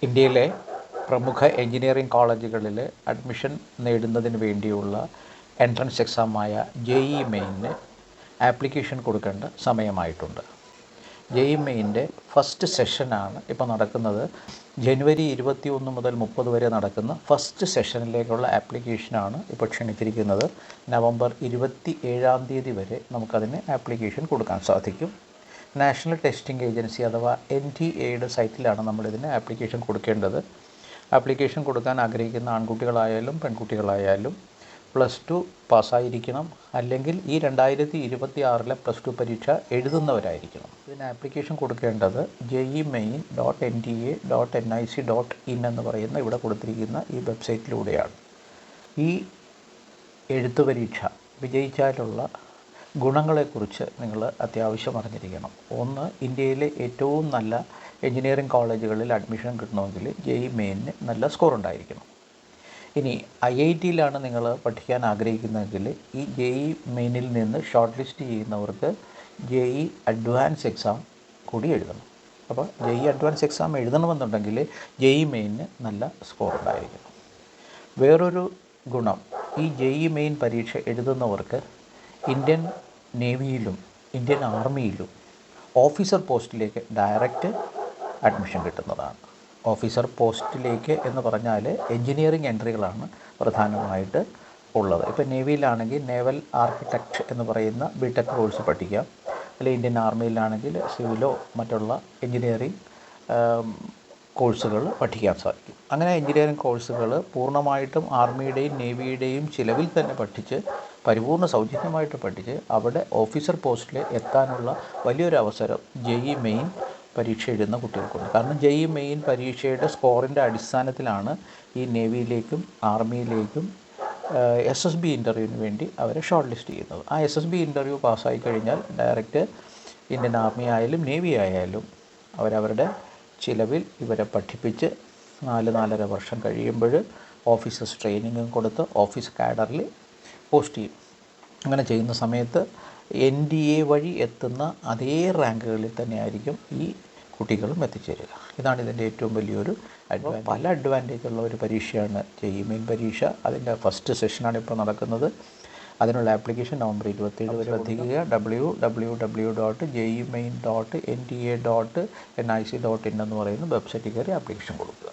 ഇന്ത്യയിലെ പ്രമുഖ എഞ്ചിനീയറിംഗ് കോളേജുകളിൽ അഡ്മിഷൻ നേടുന്നതിന് വേണ്ടിയുള്ള എൻട്രൻസ് എക്സാമായ JEE മെയിനിന് ആപ്ലിക്കേഷൻ കൊടുക്കേണ്ട സമയമായിട്ടുണ്ട്. JEE മെയിനിൻ്റെ ഫസ്റ്റ് സെഷനാണ് ഇപ്പോൾ നടക്കുന്നത്. ജനുവരി 21 മുതൽ 30 വരെ നടക്കുന്ന ഫസ്റ്റ് സെഷനിലേക്കുള്ള ആപ്ലിക്കേഷനാണ് ഇപ്പോൾ ക്ഷണിച്ചിരിക്കുന്നത്. നവംബർ 27 വരെ നമുക്കതിന് ആപ്ലിക്കേഷൻ കൊടുക്കാൻ സാധിക്കും. നാഷണൽ ടെസ്റ്റിംഗ് ഏജൻസി അഥവാ NTA സൈറ്റിലാണ് നമ്മളിതിന് ആപ്ലിക്കേഷൻ കൊടുക്കേണ്ടത്. ആപ്ലിക്കേഷൻ കൊടുക്കാൻ ആഗ്രഹിക്കുന്ന ആൺകുട്ടികളായാലും പെൺകുട്ടികളായാലും +2 പാസ്സായിരിക്കണം, അല്ലെങ്കിൽ ഈ 2026 +2 പരീക്ഷ എഴുതുന്നവരായിരിക്കണം. ഇതിന് ആപ്ലിക്കേഷൻ കൊടുക്കേണ്ടത് JEE.main.nta.nic.in എന്ന് പറയുന്ന ഇവിടെ കൊടുത്തിരിക്കുന്ന ഈ വെബ്സൈറ്റിലൂടെയാണ്. ഈ എഴുത്തു പരീക്ഷ വിജയിച്ചാലുള്ള ഗുണങ്ങളെക്കുറിച്ച് നിങ്ങൾ അത്യാവശ്യം അറിഞ്ഞിരിക്കണം. ഒന്ന്, ഇന്ത്യയിലെ ഏറ്റവും നല്ല എഞ്ചിനീയറിംഗ് കോളേജുകളിൽ അഡ്മിഷൻ കിട്ടണമെങ്കിൽ JEE മെയിനിന് നല്ല സ്കോർ ഉണ്ടായിരിക്കണം. ഇനി IITയിലാണ് നിങ്ങൾ പഠിക്കാൻ ആഗ്രഹിക്കുന്നതെങ്കിൽ ഈ JEE മെയിനിൽ നിന്ന് ഷോർട്ട് ലിസ്റ്റ് ചെയ്യുന്നവർക്ക് JEE അഡ്വാൻസ് എക്സാം കൂടി എഴുതണം. അപ്പോൾ JEE അഡ്വാൻസ് എക്സാം എഴുതണമെന്നുണ്ടെങ്കിൽ JEE മെയിനിന് നല്ല സ്കോർ ഉണ്ടായിരിക്കണം. വേറൊരു ഗുണം, ഈ JEE മെയിൻ പരീക്ഷ എഴുതുന്നവർക്ക് ഇന്ത്യൻ നേവിയിലും ഇന്ത്യൻ ആർമിയിലും ഓഫീസർ പോസ്റ്റിലേക്ക് ഡയറക്റ്റ് അഡ്മിഷൻ കിട്ടുന്നതാണ്. ഓഫീസർ പോസ്റ്റിലേക്ക് എന്ന് പറഞ്ഞാൽ എൻജിനീയറിംഗ് എൻട്രികളാണ് പ്രധാനമായിട്ട് ഉള്ളത്. ഇപ്പോൾ നേവിയിലാണെങ്കിൽ നേവൽ ആർക്കിടെക്റ്റ് എന്ന് പറയുന്ന BTech കോഴ്സ് പഠിക്കാം, അല്ലെങ്കിൽ ഇന്ത്യൻ ആർമിയിലാണെങ്കിൽ സിവിലോ മറ്റുള്ള എൻജിനീയറിംഗ് കോഴ്സുകൾ പഠിക്കാൻ സാധിക്കും. അങ്ങനെ എൻജിനീയറിംഗ് കോഴ്സുകൾ പൂർണ്ണമായിട്ടും ആർമിയുടെയും നേവിയുടെയും ചിലവിൽ തന്നെ പഠിച്ച് പരിപൂർണ്ണ സൗജന്യമായിട്ട് പഠിച്ച് അവിടെ ഓഫീസർ പോസ്റ്റിൽ എത്താനുള്ള വലിയൊരു അവസരം JEE മെയിൻ പരീക്ഷ എഴുതുന്ന കുട്ടികൾക്കുണ്ട്. കാരണം JEE മെയിൻ പരീക്ഷയുടെ സ്കോറിൻ്റെ അടിസ്ഥാനത്തിലാണ് ഈ നേവിയിലേക്കും ആർമിയിലേക്കും SSB ഇൻ്റർവ്യൂവിന് വേണ്ടി അവരെ ഷോർട്ട് ലിസ്റ്റ് ചെയ്യുന്നത്. ആ SSB ഇൻ്റർവ്യൂ പാസ്സായി കഴിഞ്ഞാൽ ഡയറക്റ്റ് ഇന്ത്യൻ ആർമി ആയാലും നേവി ആയാലും അവരവരുടെ ചിലവിൽ ഇവരെ പഠിപ്പിച്ച് 4-4.5 വർഷം കഴിയുമ്പോൾ ഓഫീസേഴ്സ് ട്രെയിനിങ്ങും കൊടുത്ത് ഓഫീസ് കാഡറിൽ പോസ്റ്റ് ചെയ്യും. അങ്ങനെ ചെയ്യുന്ന സമയത്ത് NDA വഴി എത്തുന്ന അതേ റാങ്കുകളിൽ തന്നെയായിരിക്കും ഈ കുട്ടികളും എത്തിച്ചേരുക. ഇതാണ് ഇതിൻ്റെ ഏറ്റവും വലിയൊരു അഡ്വാൻറ്റേജ്. പല അഡ്വാൻറ്റേജുള്ള ഒരു പരീക്ഷയാണ് JEE മെയിൻ പരീക്ഷ. അതിൻ്റെ ഫസ്റ്റ് സെഷനാണ് ഇപ്പോൾ നടക്കുന്നത്. അതിനുള്ള ആപ്ലിക്കേഷൻ നവംബർ 27 വരെ ശ്രദ്ധിക്കുക. www.jemain.nta.nic.in എന്ന് പറയുന്ന വെബ്സൈറ്റിൽ കയറി ആപ്ലിക്കേഷൻ കൊടുക്കുക.